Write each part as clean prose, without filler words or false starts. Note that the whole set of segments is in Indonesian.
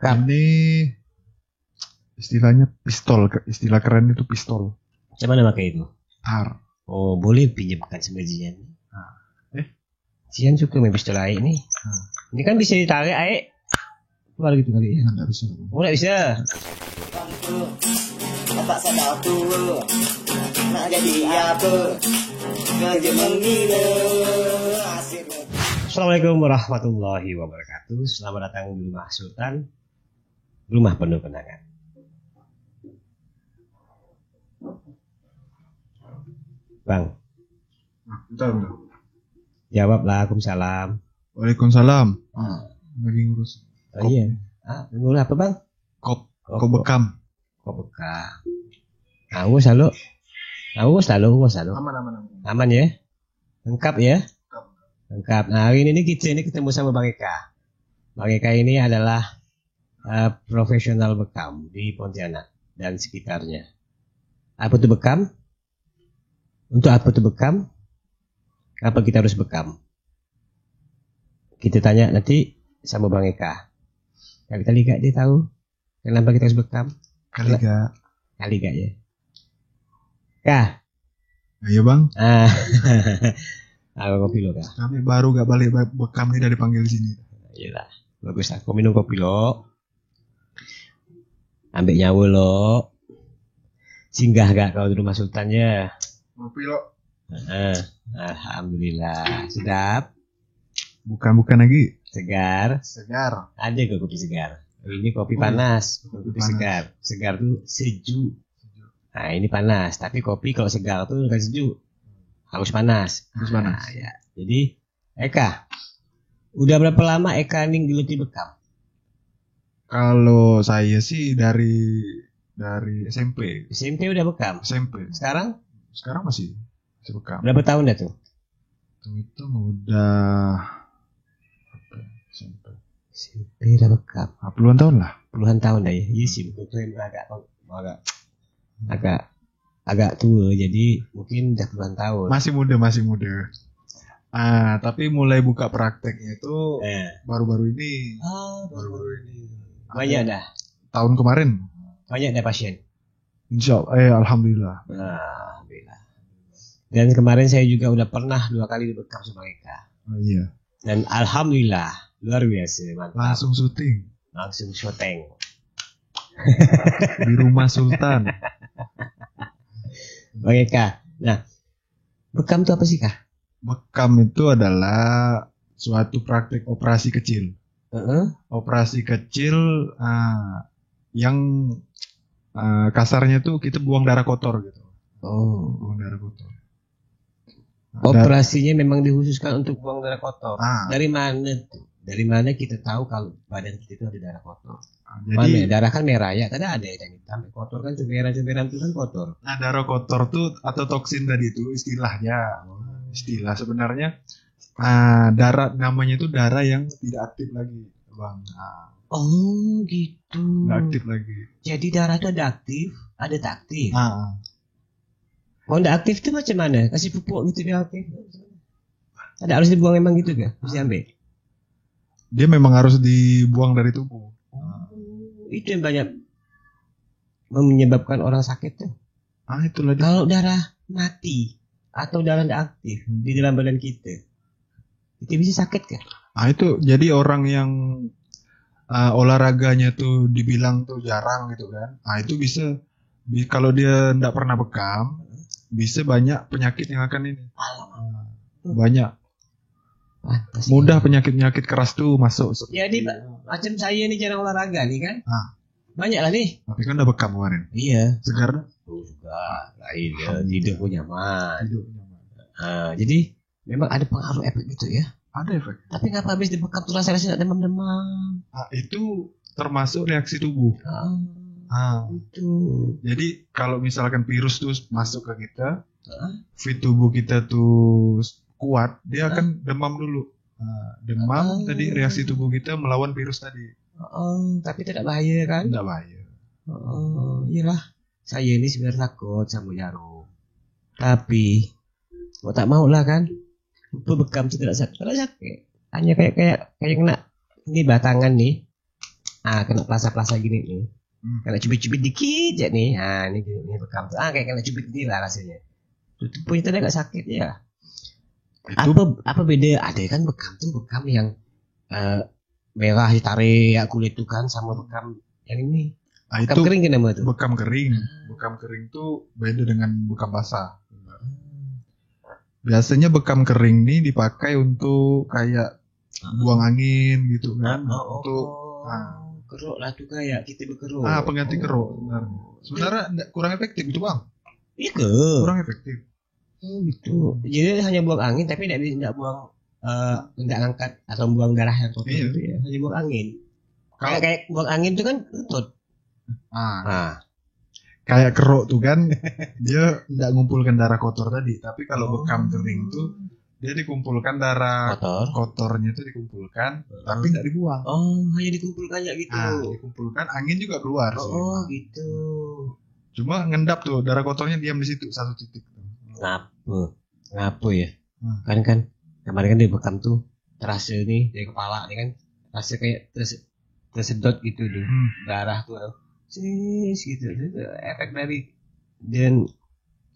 Ini istilahnya pistol, istilah keren itu pistol. Coba mana pakai itu? Tar. Oh, boleh pinjamkan sama Jian. Jian suka main pistol air nih. Ini kan bisa ditarik air. Keluar gitu kali ya? Nggak bisa. Oh, nggak bisa. Bapak sadar tua, nak jadi apa? Kerja menggila. Assalamualaikum warahmatullahi wabarakatuh. Selamat datang di rumah Sultan, rumah penuh kenangan. Bang, Bentar. jawablah. Waalaikumsalam. Waalaikumsalam. Lagi ngurus. Oh iya. Ngurus apa bang? Kop bekam. Kok bekam. Awas halo. Aman. Aman ya? Lengkap ya? Lengkap. Nah, hari ini kita ketemu sama Bang Eka. Bang Eka ini adalah profesional bekam di Pontianak dan sekitarnya. Apa itu bekam? Untuk apa itu bekam? Kenapa kita harus bekam? Kita tanya nanti sama Bang Eka. Kali gak dia tahu kenapa kita harus bekam? Kali gak ya? Kah? Ayo bang. Aku kopi lo kah? Kami baru gak balik bekam ini dari panggil sini. Iyalah, bagus lah. Kau minum kopi lo. Ambil nyawa lo. Singgah gak kau di rumah Sultan ya? Kopi lo. Alhamdulillah. Sedap. Bukan lagi. Segar. Ada kok kopi segar. Ini kopi panas. Kopi segar. Segar tuh sejuk. Nah ini panas. Tapi kopi kalau segar tuh bukan sejuk. Harus panas. Nah, ya. Jadi Eka, udah berapa lama Eka ning geluti bekam? Kalau saya sih dari SMP. SMP udah bekam. SMP. Sekarang masih bekam. Berapa tahun dah tuh? Itu udah SMP udah bekam. Puluhan tahun lah. Puluhan tahun dah ya. Iya sih betul agak tua, jadi mungkin udah puluhan tahun. Masih muda. Tapi mulai buka prakteknya itu baru-baru ini. Baru-baru ini. Banyak dah. Tahun kemarin. Banyak dah pasien. Insya Allah, alhamdulillah. Alhamdulillah. Dan kemarin saya juga udah pernah 2 kali dibekam sama Eka. Oh iya. Dan alhamdulillah luar biasa, mantap. Langsung syuting. Di rumah Sultan. Bang Eka. Nah, bekam itu apa sih kah? Bekam itu adalah suatu praktik operasi kecil. Operasi kecil yang kasarnya tuh kita buang darah kotor gitu. Oh, buang darah kotor. Operasinya memang dikhususkan untuk buang darah kotor. Dari mana tuh? Dari mana kita tahu kalau badan kita itu ada darah kotor? Jadi darah kan merah ya, kan ada yang hitam, kotor kan cuberan-cuberan itu kan kotor. Nah, darah kotor tuh atau toksin tadi itu istilahnya. Istilah sebenarnya darah namanya itu darah yang tidak aktif lagi, Bang. Oh, gitu. Nggak aktif lagi. Jadi darah itu ada aktif, ada tak aktif. Kalau nggak aktif itu macam mana? Kasih pupuk gitu dia aktif. Ada harus dibuang emang gitu kan? Bisa ambil. Dia memang harus dibuang dari tubuh. Itu yang banyak menyebabkan orang sakit tuh. Itulah dia. Kalau darah mati atau darah tidak aktif di dalam badan kita, itu bisa sakit kan? Itu jadi orang yang olahraganya tuh dibilang tuh jarang gitu kan. Itu bisa kalau dia tidak pernah bekam, bisa banyak penyakit yang akan ini. Banyak. Mudah penyakit keras tuh masuk. Jadi macam saya nih jarang olahraga nih kan. Banyak lah nih. Tapi kan udah bekam kemarin. Iya. Segar. Juga. Hidup punya nyaman. Jadi memang ada pengaruh efek gitu ya. Ada efek. Tapi ngapa habis dibekam tuh rasa-rasa demam-demam? Itu termasuk reaksi tubuh. Itu. Jadi kalau misalkan virus tuh masuk ke kita, fit tubuh kita tuh kuat, dia akan demam dulu. Demam tadi reaksi tubuh kita melawan virus tadi. Tapi tidak bahaya kan? Tidak bahaya. Iyalah. Saya ini sebenarnya takut sama jarum. Tapi mau tak mau lah kan. Bekam tidak sakit. Hanya kayak kena ini batangan nih. kena plasa-plasa gini nih. Kena cubit-cubit dikit ya nih. Ini bekam tuh. Kayak kena cubit gini lah rasanya. Itu punya agak sakit ya. Apa beda? Ada kan bekam tuh bekam yang merah ditarik ya kulit tuh kan sama bekam yang ini. Bekam Itu kering kan namanya tuh. bekam kering. Bekam kering tuh beda dengan bekam basah. Biasanya bekam kering nih dipakai untuk kayak buang angin gitu kan. Untuk keruk lah tuh kayak kita berkeruk. pengganti keruk sebenarnya kurang efektif itu bang. Iya Kurang efektif. Gitu. Jadi hanya buang angin tapi tidak buang tidak angkat atau buang darah yang kotor itu ya. Hanya buang angin. Kayak buang angin itu kan kentut. Kayak keruk tuh kan dia tidak ngumpulkan darah kotor tadi, tapi kalau bekam kering tuh dia dikumpulkan darah kotornya itu dikumpulkan tapi tidak dibuang. Hanya dikumpulkan ya gitu. Dikumpulkan, angin juga keluar sih. Gitu. Cuma ngendap tuh darah kotornya diam di situ satu titik. Ngapu ya. Kan kemarin kan di bekam tuh terasa nih dari kepala nih kan rasa kayak tersedot gitu tuh darah tuh. Gitu. Itu efek dari dan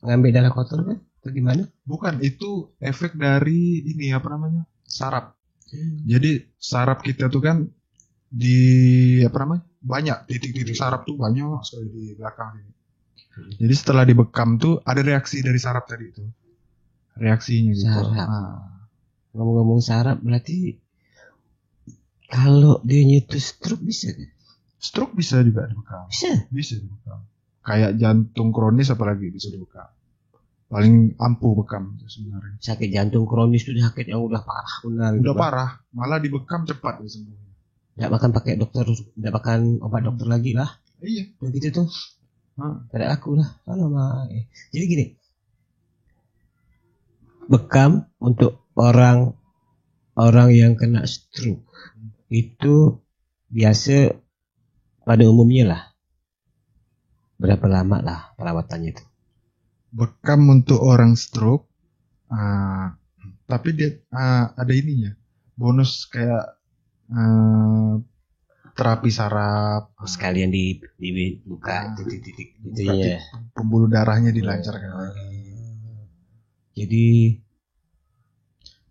ngambil darah kotor kan? Atau gimana? Bukan, itu efek dari ini apa namanya? Saraf. Jadi saraf kita tuh kan di apa namanya? Banyak titik-titik saraf tuh banyak sekali di belakang ini. Jadi setelah dibekam tuh ada reaksi dari saraf tadi itu. Reaksinya gitu. Saraf. Ngomong-ngomong saraf berarti kalau dia nyetu stroke bisa kan? Stroke bisa juga dibekam. Bisa dibekam. Kayak jantung kronis apalagi bisa dibekam. Paling ampuh bekam sebenarnya. Sakit jantung kronis itu sakit yang udah parah benar. Udah parah, malah dibekam cepat ya sembuhnya. Enggak makan pakai dokter, enggak makan obat dokter lagi lah. Iya. Begitu tuh. Kayak aku lah. Jadi gini. Bekam untuk orang yang kena stroke itu biasa pada umumnya lah. Berapa lama lah perawatannya itu? Bekam untuk orang stroke, tapi dia ada ininya, bonus kayak terapi saraf. Sekalian dibuka titik-titik itu ya. Pembuluh darahnya dilancarkan.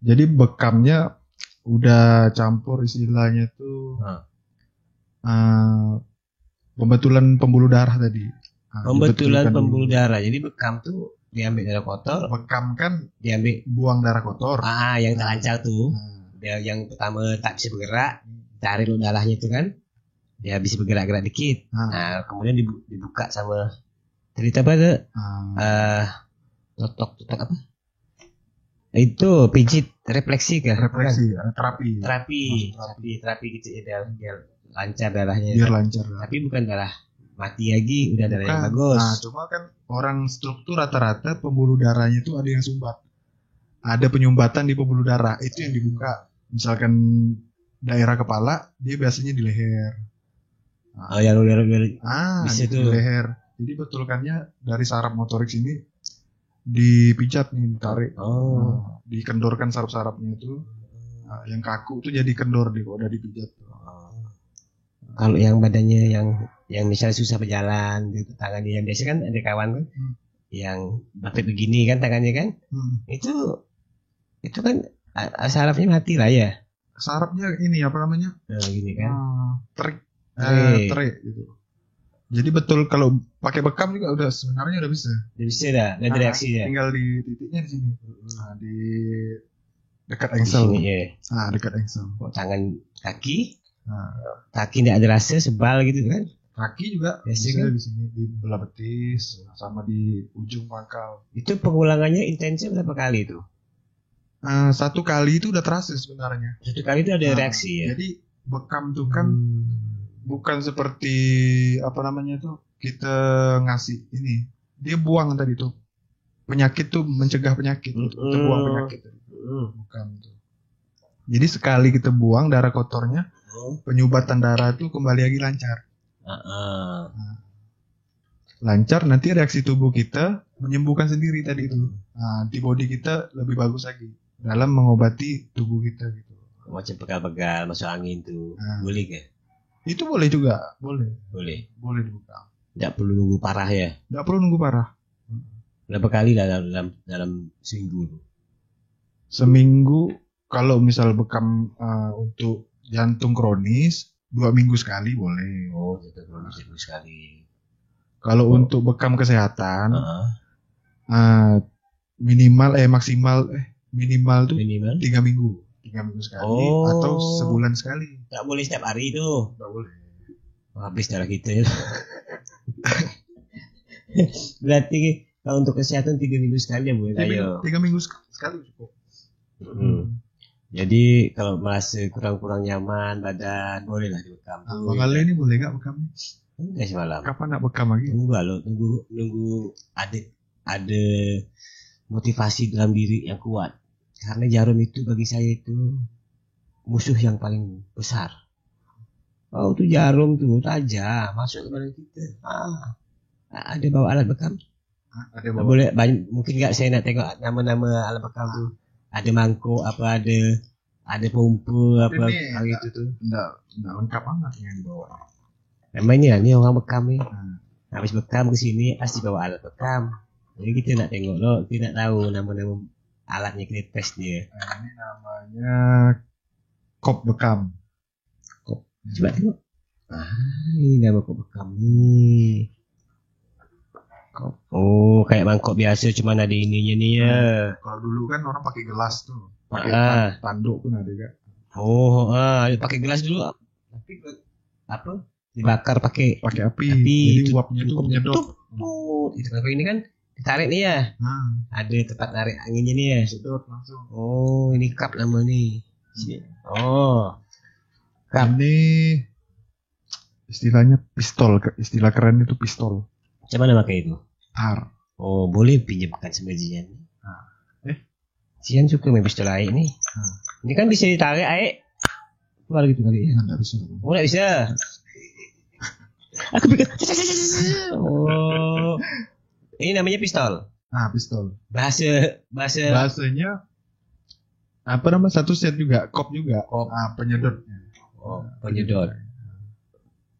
Jadi bekamnya udah campur istilahnya tuh pembetulan pembuluh darah tadi. Pembetulan pembuluh darah. Jadi bekam tuh diambil darah kotor. Bekam kan diambil buang darah kotor. Yang tak lancar tuh. Dia yang pertama tak bisa bergerak, cari lu darahnya itu kan. Dia bisa bergerak-gerak dikit. Kemudian dibuka sama cerita apa tuh? Totok apa? Itu pijit refleksi kah? Refleksi, terapi gitu ya biar lancar darahnya. Biar lancar. Tapi bukan darah mati lagi, udah darah yang bagus. Cuma kan orang struktur rata-rata pembuluh darahnya itu ada yang sumbat. Ada penyumbatan di pembuluh darah, itu yang dibuka. Misalkan daerah kepala, dia biasanya di leher. Yang bisa di leher. Jadi betulkannya dari saraf motorik sini dipijat nih, ditarik. Dikendorkan saraf-sarafnya itu. Yang kaku itu jadi kendor deh kalau udah dipijat. Kalau yang badannya yang misalnya susah berjalan gitu, tangannya yang biasa kan ada kawan kan yang batik begini kan tangannya kan itu kan sarafnya mati lah ya. Sarafnya ini apa namanya? Gini kan. Terik gitu. Jadi betul kalau pakai bekam juga udah sebenarnya udah bisa. Bisa dah, ada reaksi ya. Tinggal di titiknya di sini. Di dekat engsel. Dekat engsel. Tangan kaki. Kaki tidak ada rasa sebal gitu kan? Kaki juga bisa kan? Di sini di belah betis sama di ujung pangkal. Itu pengulangannya intensif berapa kali itu? 1 kali itu udah terasa sebenarnya. 1 kali itu ada reaksi ya. Jadi bekam tuh kan bukan seperti apa namanya tuh kita ngasih ini. Dia buang tadi tuh penyakit tuh, mencegah penyakit. Kita buang penyakit tadi. Bukan tuh. Jadi sekali kita buang darah kotornya, penyumbatan darah itu kembali lagi lancar. Lancar, nanti reaksi tubuh kita menyembuhkan sendiri tadi itu. Antibodi kita lebih bagus lagi dalam mengobati tubuh kita gitu. Macam pegal-pegal masuk angin tuh, boleh kan? Itu boleh juga, boleh dibekam. Tidak perlu nunggu parah ya. Nggak perlu nunggu parah. Berapa kali dalam seminggu tuh? Seminggu kalau misal bekam untuk jantung kronis 2 minggu sekali boleh. Oh, jantung kronis 2 minggu sekali. Kalau untuk bekam kesehatan maksimal tuh Minimal 3 minggu. 3 minggu sekali atau sebulan sekali. Nggak boleh setiap hari itu. Nggak boleh. Habis darah kita ya. Berarti kalau untuk kesehatan 3 minggu sekali ya boleh. 3 minggu sekali cukup. Jadi kalau merasa kurang nyaman badan bolehlah dibekam. Bang Ale ini boleh nggak bekam? Enggak semalam. Kapan nak bekam lagi? Nunggu ada motivasi dalam diri yang kuat. Karena jarum itu bagi saya itu musuh yang paling besar. Oh, itu jarum tuh tajam masuk ke badan kita. Ada bawa alat bekam? Ada bawa. Boleh banyak, mungkin nggak saya nak tengok nama-nama alat bekam tuh. Ada mangkuk apa ada pompa apa gitu tuh. Enggak lengkap banget yang dibawa. Namanya ini orang bekam nih. Habis bekam ke sini pasti bawa alat bekam. Jadi kita nak tengok loh, kita nak tahu nama-nama alatnya, kita tes dia. Ini namanya kop bekam. Coba tengok. Ini nama kop bekam nih. Oh, kayak mangkok biasa cuman ada ininya nih ya. Kalau dulu kan orang pakai gelas tuh. Pakai tanduk pun ada kan. Oh, pakai gelas dulu. Tapi apa? Dibakar pakai api. Jadi uapnya tuh menyedot. Itu kalau ini kan ditarik nih ya. Ada tempat narik anginnya nih ya. Sedot langsung. Oh, ini cup nama nih. Oh. Cup. Ini istilahnya pistol, istilah keren itu pistol. Macam mana pakai itu? Tar. Oh, boleh pinjamkan sama Jian. Jian suka main pistol air nih. Ini kan bisa ditarik air keluar gitu kali ya. Nggak bisa. Oh, nggak bisa. Aku pikir. Oh, ini namanya pistol. Pistol. Bahasanya apa nama satu set juga, kop juga. Kop. Penyedotnya. Oh, penyedot.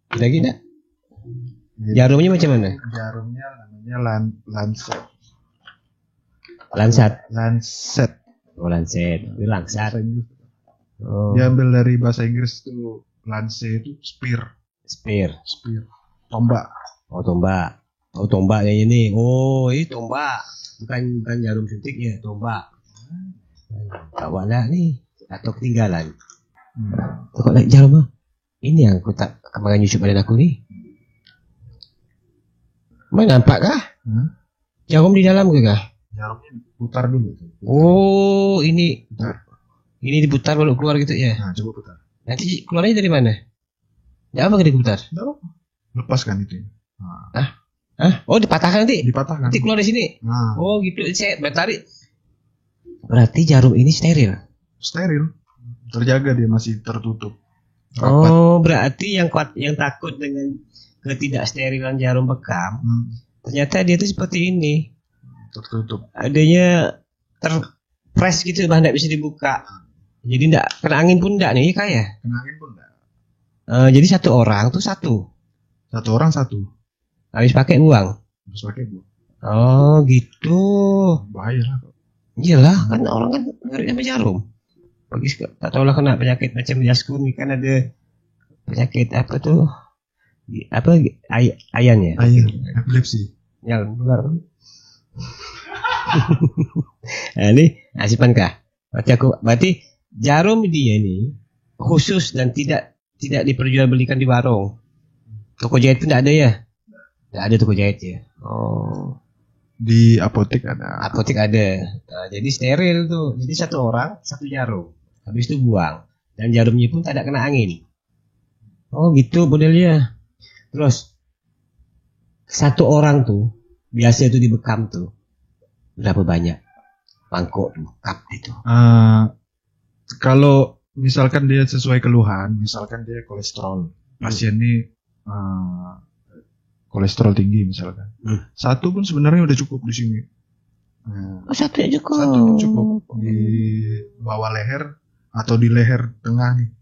Kira-kira jarumnya macam mana? Jarumnya namanya lancet. Oh, lancet. Itu langsat. Oh. Diambil dari bahasa Inggris tuh lance itu spear. Tombak. Oh, tombak. Oh, tombaknya ini. Oh, ini tombak. Bukan jarum suntik ya, tombak. Kawalah nih atau ketinggalan. Kok lagi jarum? Ini yang aku tak kemarin nyusup badan aku nih. Mana nampak kah? Jarum di dalam ke kah? Jarumnya putar dulu. Oh, ini diputar baru keluar gitu ya? Coba putar. Nanti keluarnya dari mana? Ya apa diputar? Lepaskan itu. Oh, dipatahkan nanti? Dipatahkan. Nanti keluar di sini? Oh, gitu. Saya bertarik. Berarti jarum ini steril? Steril. Terjaga, dia masih tertutup. Rapat. Oh, berarti yang takut dengan ketidaksterilan jarum bekam, ternyata dia itu seperti ini. Tertutup. Adanya terpres gitu, bah tidak bisa dibuka. Jadi tidak kena angin pun tidak nih, kayak. Kena angin pun tidak. Jadi satu orang tuh satu. Satu orang satu. Habis pakai buang. Oh, gitu. Bahaya lah kok. Iyalah, kan orang kan ngeri sama jarum. Bagi tak tahu lah kena penyakit macam jaskun, kan ada penyakit apa tuh? Apa ayan ya? Ayan, epilepsi. Yang benar. Nah, ini asipan kah? Berarti jarum dia ini khusus dan tidak diperjualbelikan di warung. Toko jahit pun tidak ada ya? Tidak ada toko jahit ya. Oh. Di apotek ada. Nah, jadi steril tuh. Jadi satu orang satu jarum. Habis itu buang. Dan jarumnya pun tidak kena angin. Oh gitu modelnya. Terus satu orang tuh biasa itu dibekam tuh berapa banyak mangkok tuh cup itu? Kalau misalkan dia sesuai keluhan, misalkan dia kolesterol, pasien ini kolesterol tinggi misalkan, satu pun sebenarnya udah cukup di sini. Satu ya cukup. Satu pun cukup di bawah leher atau di leher tengah nih.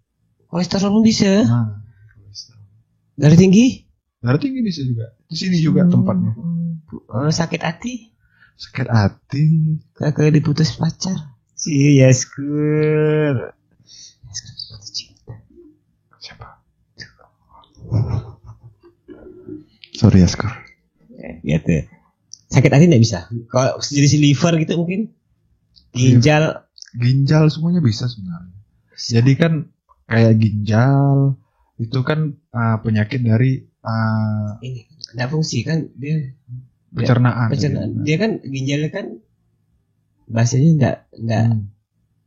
Kolesterol pun bisa. Kolesterol. Darah tinggi? Darah tinggi bisa juga. Di sini juga tempatnya. Sakit hati? Sakit hati. Kakak diputus pacar. Si Yaskur. Siapa? Sorry ya, Skor. Gitu. Sakit hati nggak bisa. Kalau jenis liver gitu mungkin. Ginjal. Ginjal semuanya bisa sebenarnya. Jadi kan kayak ginjal itu kan penyakit dari Ini nggak fungsi kan dia. pencernaan. Dia kan ginjalnya kan bahasanya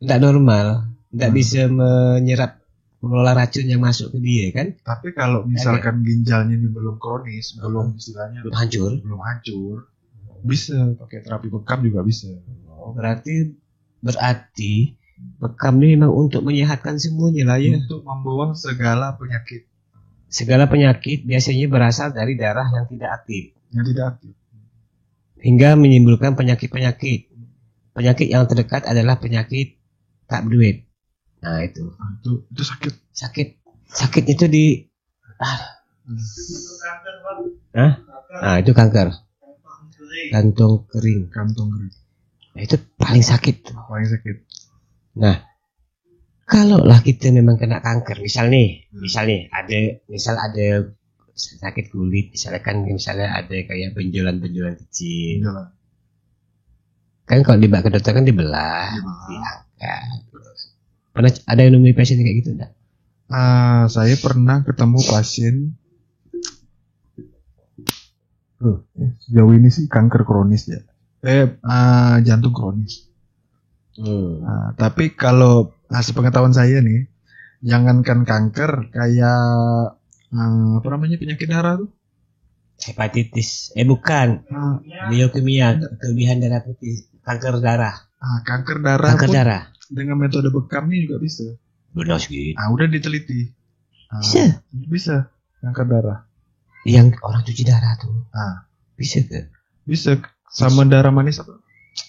nggak normal, nggak bisa mengelola racun yang masuk ke dia kan. Tapi kalau misalkan ginjalnya ini belum kronis, belum istilahnya Belum hancur. bisa pakai terapi bekam juga bisa. Berarti bekam ini memang untuk menyehatkan semuanya lah ya. Untuk membuang segala penyakit Segala penyakit biasanya berasal dari darah yang tidak aktif. yang tidak aktif. Hingga menimbulkan penyakit-penyakit. Penyakit yang terdekat adalah penyakit tabloid. Nah itu Itu sakit. Sakit itu di Nah itu kanker kantung kering. Nah, itu paling sakit. Paling sakit. Nah kalau lah kita memang kena kanker, misal ada sakit kulit, misalnya ada kayak benjolan-benjolan kecil. Jalan. Kan kalau dibawa ke dokter kan dibelah, diangkat. Pernah ada yang nemui pasien kayak gitu enggak? Saya pernah ketemu pasien. Sejauh ini sih kanker kronis ya. Jantung kronis. Tapi kalau sepengetahuan saya nih, jangankan kanker, kayak penyakit darah tuh. Hepatitis. Bukan. Leukemia, kelebihan darah putih, kanker darah. Kanker darah Kanker pun darah. dengan metode bekam ini juga bisa. Benar sih. Udah diteliti. Bisa kanker darah. Yang orang cuci darah tuh. Bisa ke? Bisa sama darah manis apa?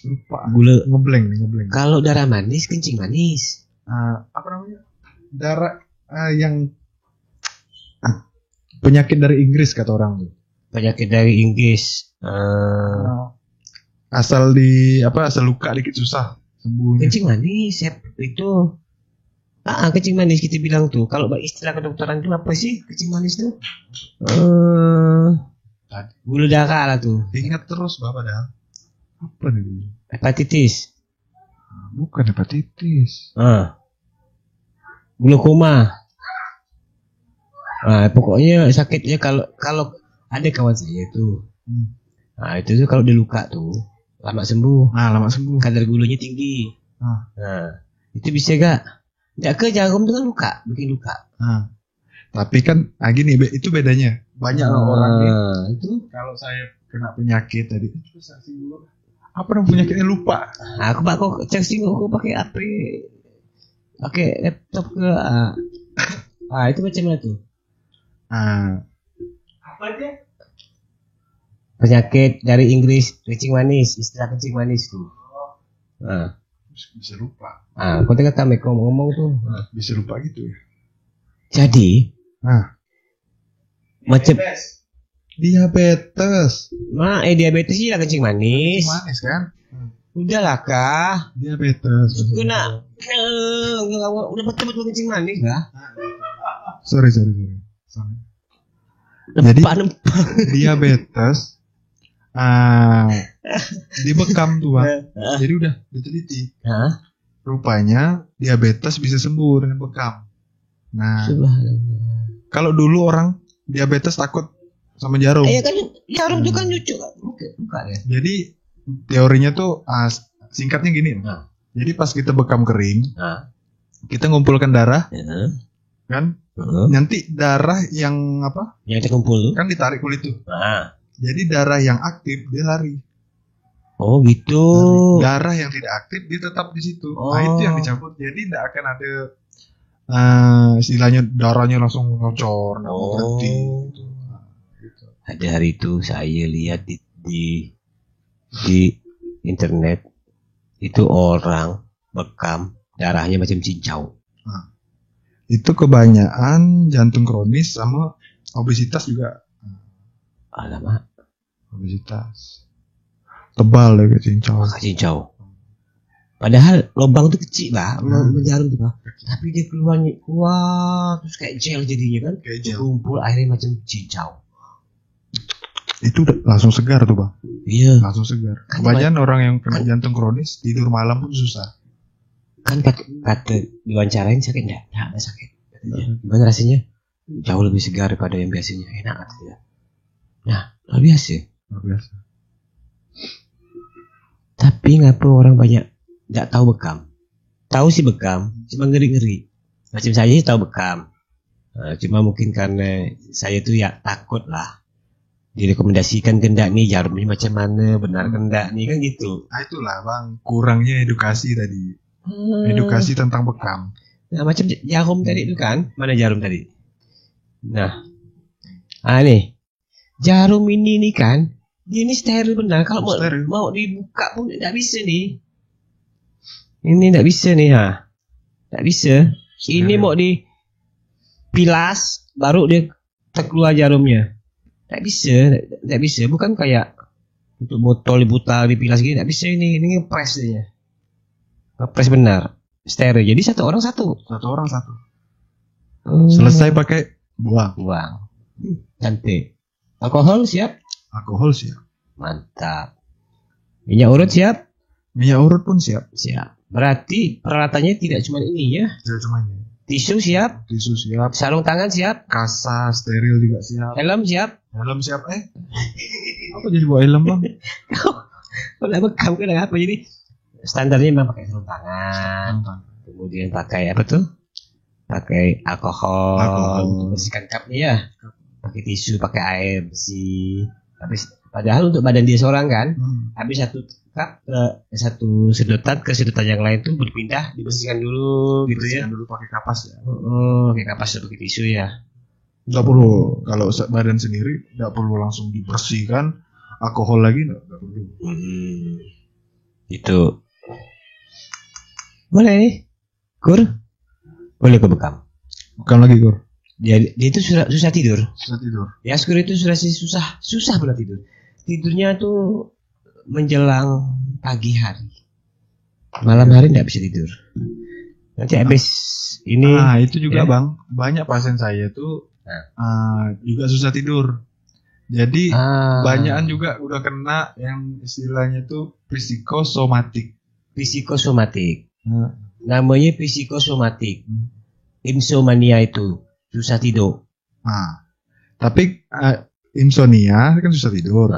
Lupa. Gula. Ngebleng. Kalau darah manis, kencing manis. Apa namanya? Darah yang penyakit dari Inggris kata orang tuh. Penyakit dari Inggris. Asal luka dikit susah sembuhnya. Kencing manis itu. Kencing manis kita bilang tuh. Kalau istilah kedokteran itu apa sih kencing manis tuh? Gula darah lah tuh. Ingat terus Bapak dah. Apa nih? Hepatitis. Bukan hepatitis. Glaukoma. Pokoknya sakitnya kalau ada kawan saya tuh. Itu tuh kalau diluka tuh lama sembuh. Lama sembuh. Kadar gulanya tinggi. Itu bisa gak? Nggak ke jarum tuh kan bikin luka. Tapi kan gini, itu bedanya. Banyak orang itu kalau saya kena penyakit tadi apa namanya penyakitnya lupa. Aku cek aku pakai HP, pakai laptop ke. Itu macam mana tuh? Apa dia? Penyakit dari Inggris, kencing manis, istilah kencing manis tuh. Bisa lupa. Kau tengah kami ngomong tuh. Bisa lupa gitu ya. Jadi, macam diabetes. Diabetes sih lah kencing manis. Manis kan? Udahlah kah? Diabetes. Udah betul-betul kencing manis lah. Sorry. Jadi diabetes dibekam tuh Bang. Jadi udah diteliti. Rupanya diabetes bisa sembuh dengan bekam. Nah, kalau dulu orang diabetes takut sama jarum. Iya kan jarum itu kan lucu kan. Bukan ya. Jadi teorinya tuh singkatnya gini. Jadi pas kita bekam kering, kita ngumpulkan darah, kan? Nanti darah yang apa? Yang terkumpul tuh kan ditarik kulit tuh. Jadi darah yang aktif dia lari. Oh gitu. Darah yang tidak aktif dia tetap di situ. Itu yang dicabut. Jadi tidak akan ada istilahnya darahnya langsung ngocor, berhenti. Gitu. Ada hari itu saya lihat di internet itu orang bekam darahnya macam cincau. Itu kebanyakan jantung kronis sama obesitas juga. Alamak, Obesitas. Tebal ya kayak cincau. maka cincau. Padahal lubang tuh kecil lah, jarum tuh Pak. Tapi dia keluar terus kayak gel jadinya kan. Kayak gel. Kumpul akhirnya macam cincau. Itu udah langsung segar tuh bang. Iya. Langsung segar. Kan Kebanyakan orang yang kena jantung kronis tidur malam pun susah. Kan kata diwawancarain sakit enggak? Enggak sakit. Katanya. Gimana rasanya? Jauh lebih segar daripada yang biasanya. Enak katanya. Nah, luar biasa. Luar biasa. Tapi ngapa orang banyak nggak tahu bekam? Tahu sih bekam, cuma ngeri-ngeri. Macam saya sih tahu bekam. Cuma mungkin karena saya tuh ya takut lah. Direkomendasikan kendak nih jarumnya macam mana, benar kendak nih kan gitu. Nah itulah bang, kurangnya edukasi tadi. Edukasi tentang bekam. Nah macam jarum tadi itu kan, mana jarum tadi? Nah, nih jarum ini nih kan, dia ini steril benar. Kalau Steril. mau dibuka pun tidak bisa nih. Ini tidak bisa nih tidak bisa. Ini mau dipilas baru dia terkeluar jarumnya. Tidak bisa. Bukan kayak untuk botol diputar dipilas gini. Tidak bisa ini ngepres dia. Ngepres benar. Steril. Jadi satu orang satu. Selesai pakai buang. Cantik. Alkohol siap. Alkohol siap. Mantap. Minyak urut siap. Minyak urut pun siap. Berarti peralatannya tidak cuma ini ya. Tidak cuma ini. Tisu siap. Tisu siap. Sarung tangan siap. Kasa steril juga siap. Helm siap. Helm siap. Apa jadi bawa helm bang? Kalau bekam kan apa jadi standarnya memang pakai sarung tangan. Kemudian pakai apa tuh? Pakai alkohol. Untuk bersihkan cupnya ya. Pakai tisu, pakai air bersih. Tapi padahal untuk badan dia seorang kan, habis satu cup ke satu sedotan ke sedotan yang lain tuh berpindah dibersihkan dulu gitu ya. Dulu pakai kapas ya. Pakai kapas atau pakai tisu ya. Nggak perlu kalau badan sendiri nggak perlu langsung dibersihkan alkohol lagi nggak perlu. Itu boleh nih, Kur? Boleh ke bekam? Bukan lagi Kur. Dia itu susah tidur. Susah tidur. Ya Kur itu susah banget tidur. Tidurnya tuh menjelang pagi hari. Malam hari nggak bisa tidur. Nanti habis ini. Nah itu juga ya. bang, banyak pasien saya tuh juga susah tidur. Jadi banyakan juga udah kena yang istilahnya tuh psikosomatik. Namanya psikosomatik. Insomnia itu susah tidur. Nah, tapi insomnia kan susah tidur.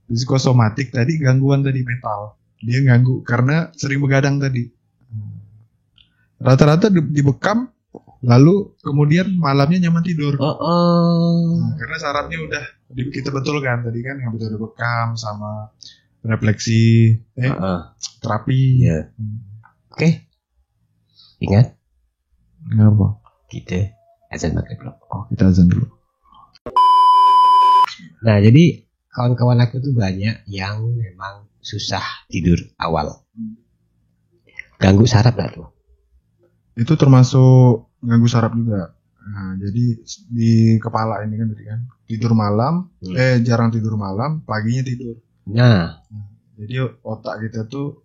Psikosomatik tadi gangguan tadi mental. Dia ganggu karena sering begadang tadi. Rata-rata dibekam, lalu kemudian malamnya nyaman tidur. Karena syaratnya udah kita betulkan tadi kan, yang betul bekam sama refleksi, terapi. Yeah. Oke. Ingat. Kenapa? Kita azan maghrib dulu. Kita azan dulu. Nah, jadi kawan-kawan aku tuh banyak yang memang susah tidur awal. Ganggu saraf lah tuh. Itu termasuk ganggu saraf juga. Nah, jadi di kepala ini kan tadi kan tidur malam, jarang tidur malam, paginya tidur. Nah, jadi otak kita tuh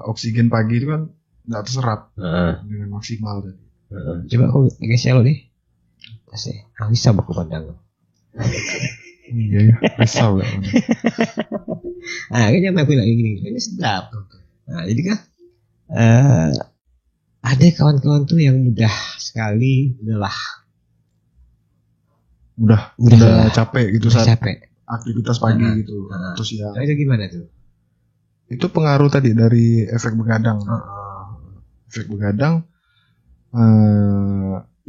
oksigen pagi itu kan nggak terserap dengan maksimal tadi. Coba aku kasih lo nih. Kasih. Aku bisa baku pandang. Iya ya, risau ya. Kayaknya aku bilang gini, ini sedap. Nah, jadi kan ada kawan-kawan tuh yang mudah sekali lelah. Udah capek gitu saat aktivitas pagi gitu. Terus ya. Itu gimana tuh? Itu pengaruh tadi dari efek begadang. Efek begadang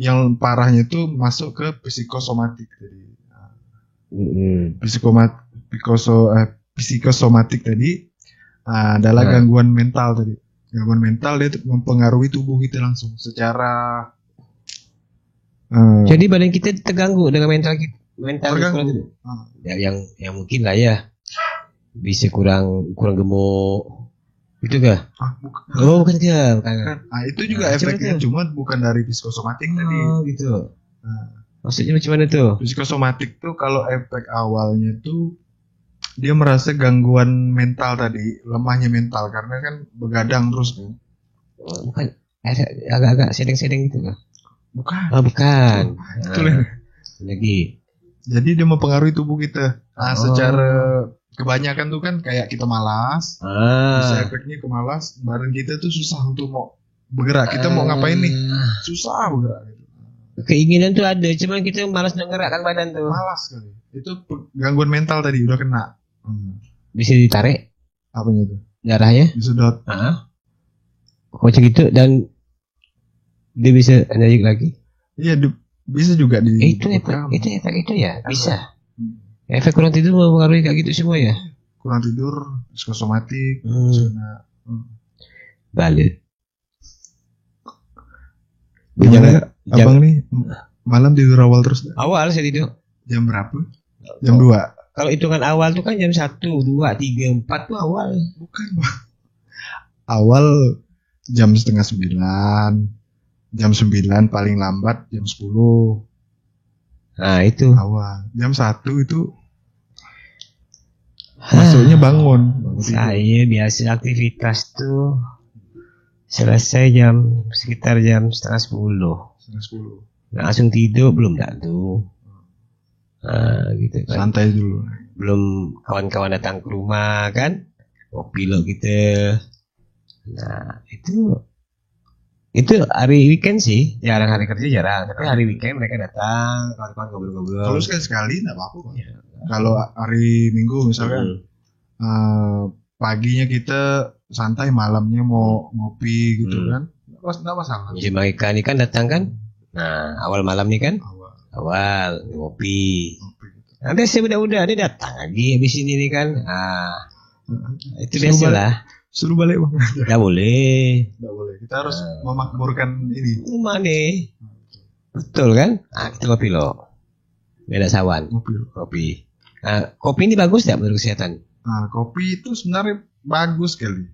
yang parahnya itu masuk ke psikosomatik tadi. Psikosomatik tadi adalah gangguan mental tadi. Gangguan mental dia mempengaruhi tubuh kita langsung secara jadi badan kita terganggu dengan mental terganggu. Ya, yang mungkin lah ya bisa kurang gemuk. Itu kah? Bukan. Itu juga efeknya, cuma bukan dari psikosomatik tadi. Gitu. Maksudnya macam mana tuh? Psikosomatik tuh kalau efek awalnya tuh dia merasa gangguan mental tadi, lemahnya mental karena kan begadang terus kan. Bukan, agak-agak sedeng-sedeng gitu kan? Bukan. Oh, bukan. Itu lah. Lagi. Jadi dia mempengaruhi tubuh kita. Secara kebanyakan tuh kan kayak kita malas, bisa efeknya ke malas, badan kita tuh susah untuk mau bergerak. Kita mau ngapain nih? Susah bergerak. Keinginan tuh ada, cuman kita malas nak gerakkan badan tuh. Malas kali. Itu gangguan mental tadi udah kena. Bisa ditarik Apanya tuh? darahnya? Disedot. Kok macam gitu dan dia bisa energik lagi? Iya, bisa juga di. Itu efek itu ya, bisa. Efek kurang tidur mempengaruhi kayak gitu semua ya? Kurang tidur, psikosomatik, Balik. Gimana abang nih malam tidur awal terus? Awal saya tidur. Jam berapa? Jam 2. Kalau hitungan awal tuh kan jam 1, 2, 3, 4 tuh awal. Bukan, Bang. Awal jam 8:30. Jam 9 paling lambat jam 10. Nah, itu. Awal. Jam 1 itu masuknya bangun. Saya biasa aktivitas tuh selesai sekitar jam 9:30. 10. Langsung tidur belum tak tuh. Gitu kan. Santai dulu. Belum kawan-kawan datang ke rumah kan. Kopi lo kita. Nah, itu hari weekend sih, jarang hari kerja jarang. Tapi hari weekend mereka datang, kawan-kawan ngobrol-ngobrol. Kalau sekali enggak apa-apa, Bang. Ya. Kalau hari Minggu misalkan paginya kita santai, malamnya mau ngopi gitu kan. Enggak masalah. Jadi mereka ini kan datang kan. Nah, awal malam nih kan. Awal ngopi. Nanti si udah dia datang lagi habis ini nih kan. Itu biasa lah. Suruh balik, Bang. Nggak boleh. Kita harus memakmurkan ini. Rumah nih. Betul kan? Kita kopi lo. Beda sawan. Kopi. Kopi ini bagus tidak menurut kesehatan? Kopi itu sebenarnya bagus sekali.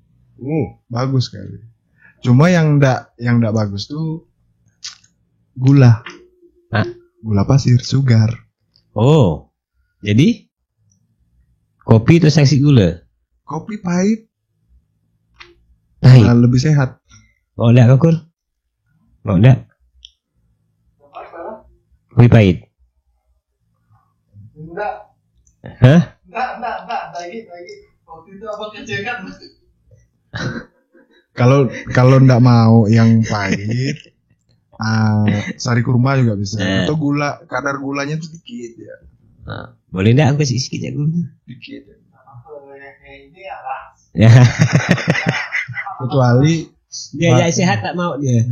Bagus sekali. Cuma yang enggak bagus tuh gula. Gula pasir, sugar. Oh. Jadi kopi itu saksi gula. Kopi pahit. Lebih sehat. Mau enggak, Kur? Mau enggak? Kopi pahit. Enggak. Hah? Enggak. Lagi. Waktu itu apa kerjakan? Kalau enggak mau yang pahit, sari kurma juga bisa. Atau kadar gulanya tuh dikit ya. Boleh enggak aku kasih sedikit ya gula? Dikit. Ini apa? Ya. Kecuali dia sehat tak mau dia.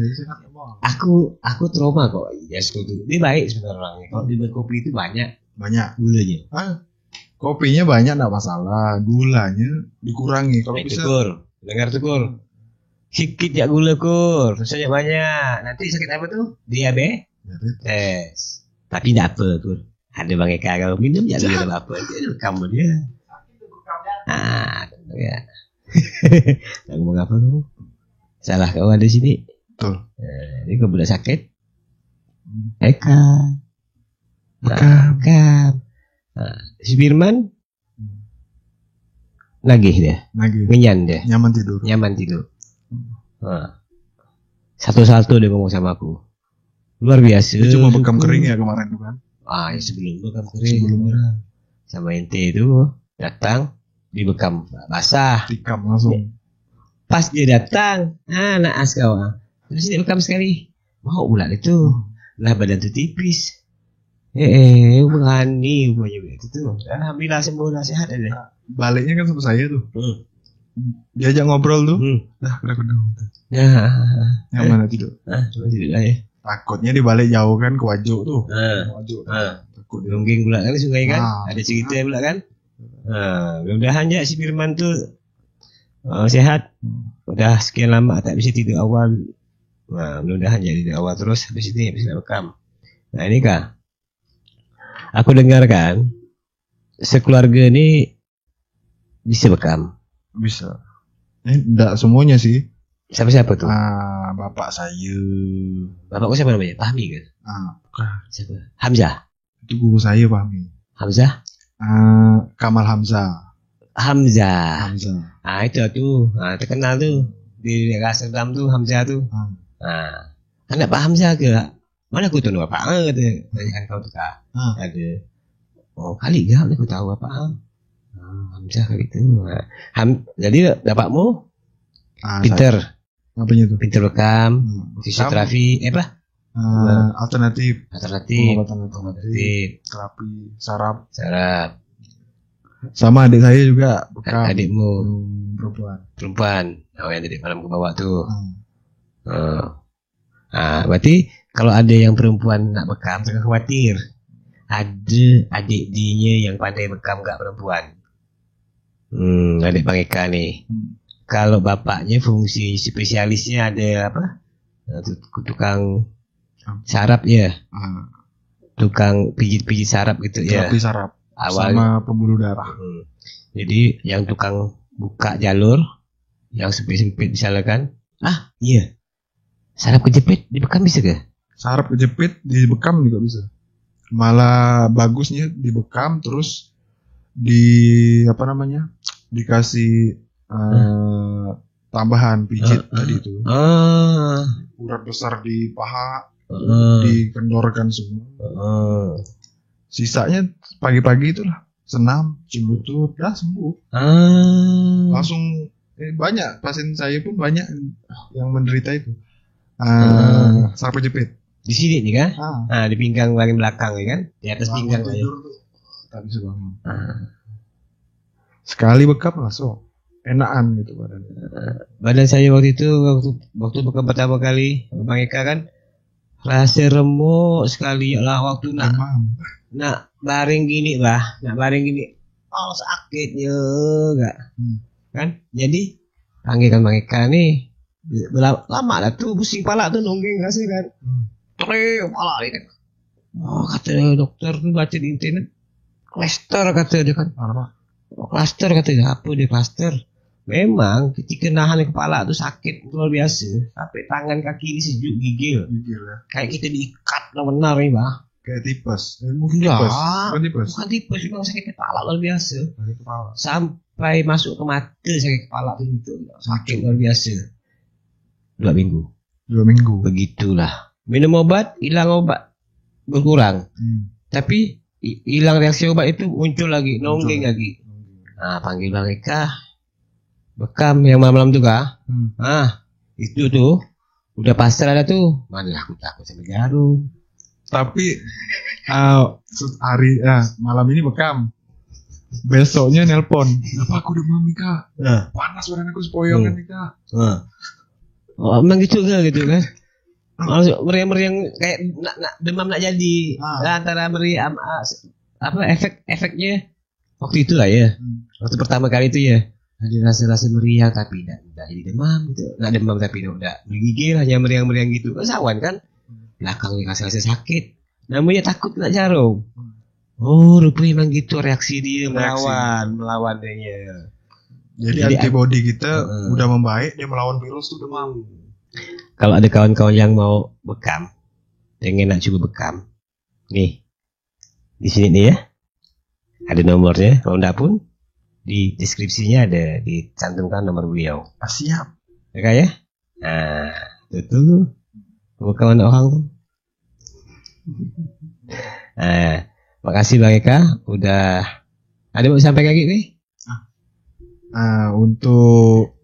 Aku trauma kok. Ya sekutu. Dia baik sebenarnya orangnya. Kalau di kopi itu banyak gulanya. Kopinya banyak enggak masalah. Gulanya dikurangi kalau bisa. Kur. Dengar tuh, Kur. Sedikit ya gula, Kur. Terusnya banyak. Nanti sakit apa tuh? Diabetes. Tapi enggak apa, Kur. Ada Bang Eka kalau minum ya enggak apa-apa. Dia kamu dia. Ya. Tak ngomong apa kamu? Salah kau ada sini. Betul. Ini kau boleh sakit. Eka. Si Firman nagih dia. Ngenyan dia. Nyaman tidur. Satu-satu dia ngomong sama aku. Luar biasa. Dia cuma bekam kering ya kemarin tuh kan. Ya sebelum bekam kering. Sebelumnya. Sama ente itu datang dibekam basah. Tikam langsung. Pas dia datang, naas kau. Terus dia bekam sekali. Mau pula itu. Lah badan tu tipis. Berani punya begitu tuh. Alhamdulillah sembuh sehat aja. Baliknya kan sama saya tuh. Diajak ngobrol tuh. Dah udah. Yang mana tidur? Tidur lah ya. Takutnya dibalik jauh kan ke Wajo tuh. Takut Donggeng pula kan sungai kan. Ada cerita pula kan. Mudah-mudahan ya si Firman tuh sehat. Udah sekian lama tak bisa tidur awal. Mudah-mudahan jadi tidur awal terus habis ini bisa bekam. Nah ini Kak, aku dengarkan sekeluarga ini bisa bekam. Bisa. Enggak semuanya sih. Siapa tuh? Bapak saya. Bapakku siapa namanya? Fahmi kan? Bukan. Siapa? Hamzah. Itu guru saya Fahmi. Hamzah? Kamal Hamzah. Hamzah. Hamzah. Itu tuh. Terkenal tuh di daerah Amsterdam tuh Hamzah tuh. Anak Pak Hamzah ke? Mana aku tahu apa? Kata kan kau tuh kak. Ada. Oh kali gak aku tahu apa? Hamzah kayak gitu. Jadi bapakmu pinter. Apanya tuh? Pinter rekam, fisioterapi, Alternatif. Terapi, saraf. Sama adik saya juga bekam. Adikmu perempuan. Oh yang tadi malam ke bawah tuh. Berarti kalau ada yang perempuan nak bekam, jangan khawatir. Ada adik dinya yang pandai bekam gak perempuan. Adik Bang Eka nih. Kalau bapaknya fungsi spesialisnya ada apa? Tukang saraf ya. Tukang pijit saraf gitu ya. Terapi saraf. Sama pembuluh darah. Jadi yang tukang buka jalur yang sempit-sempit misalnya kan. Iya. Saraf kejepit dibekam bisa gak? Saraf kejepit dibekam juga bisa. Malah bagusnya dibekam terus dikasih tambahan pijit tadi itu. Urat besar di paha dikendorkan semua. Sisanya pagi-pagi itulah senam, cium lutut, dah sembuh. Langsung banyak pasien saya pun banyak yang menderita itu. Saraf kejepit. Di sini nih kan? Di pinggang bagian belakang ya kan? Di atas pinggang aja. Tak bisa bangun. Sekali bekam langsung enakan gitu badan. Badan saya waktu itu waktu bekam pertama kali Bang Eka kan rasa remuk sekali lah waktu nak baring gini sakitnya enggak kan? Jadi panggilkan Bang Eka nih lama lah tuh pusing kepala tuh nonggeng rasanya kan. Kepala ini kan. Kata dokter tuh baca di internet klaster kata dia kan. Klaster katanya apa dia klaster? Memang ketika nahan kepala tuh sakit luar biasa. Sampai tangan kaki ini sejuk gigil ya. Kayak kita diikat benar nih bah. Kayak tipes. Bukan tipes, memang sakit kepala luar biasa. Sampai masuk ke mata sakit kepala tuh gitu. Sakit luar biasa. 2 minggu. Begitulah. Minum obat, hilang obat berkurang. Tapi hilang reaksi obat itu muncul lagi, nonggeng lagi. Panggil Bang Eka bekam yang malam-malam tuh kah? Itu tuh udah pasrah ada tuh. Mana aku takut sama jarum. Tapi malam ini bekam. Besoknya nelpon. Kenapa aku demam nih kak? Panas badan aku sepoyongan nih kak. Emang gitu kan? Langsung meriang kayak demam nak jadi. Antara meriang efeknya waktu itu lah ya. Waktu pertama kali itu ya. Ada rasa meriang tapi tidak jadi demam gitu. Nggak demam tapi udah menggigil hanya meriang gitu. Kesawan kan? Belakangnya rasa sakit. Namanya takut kena jarum. Rupanya memang gitu reaksi dia melawan dia. Jadi antibody kita udah membaik, dia melawan virus tuh demam. Kalau ada kawan-kawan yang mau bekam, pengen nak coba bekam, nih di sini nih ya, ada nomornya. Kalau enggak pun di deskripsinya ada dicantumkan nomor beliau. Siap. Ya? Nah, itu kawan orang tuh. Makasih Bang Eka, udah ada mau sampai lagi nih. Untuk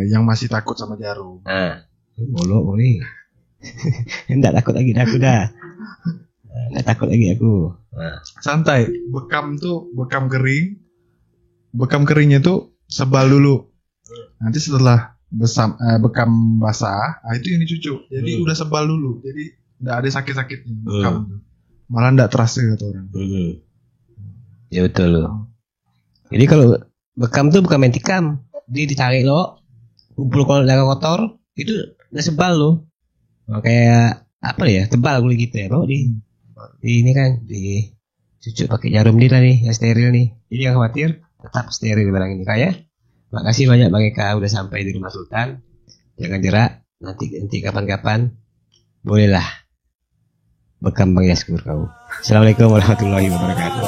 yang masih takut sama jarum. Bolok nih. Enggak takut lagi aku dah. Enggak takut lagi aku. Santai, bekam kering. Bekam keringnya tuh sebal dulu. Nanti setelah bekam basah, itu yang dicucuk. Jadi udah sebal dulu. Jadi enggak ada sakit-sakitnya bekam. Malah enggak terasa kata orang. Ya betul loh. Jadi kalau bekam tuh bukan main tikam. Dia ditarik lo, kumpul darah kotor, itu udah sebal lo. Kayak apa ya, tebal kulit gitu ya. Lo di ini kan dicucuk pakai jarum dia nih, yang steril nih. Jadi jangan khawatir, tetap steril barang ini kayak. Makasih banyak Bang Eka udah sampai di rumah Sultan. Jangan jerak. Nanti kapan-kapan bolehlah bekam Bang Yaskur kau. Assalamualaikum warahmatullahi wabarakatuh.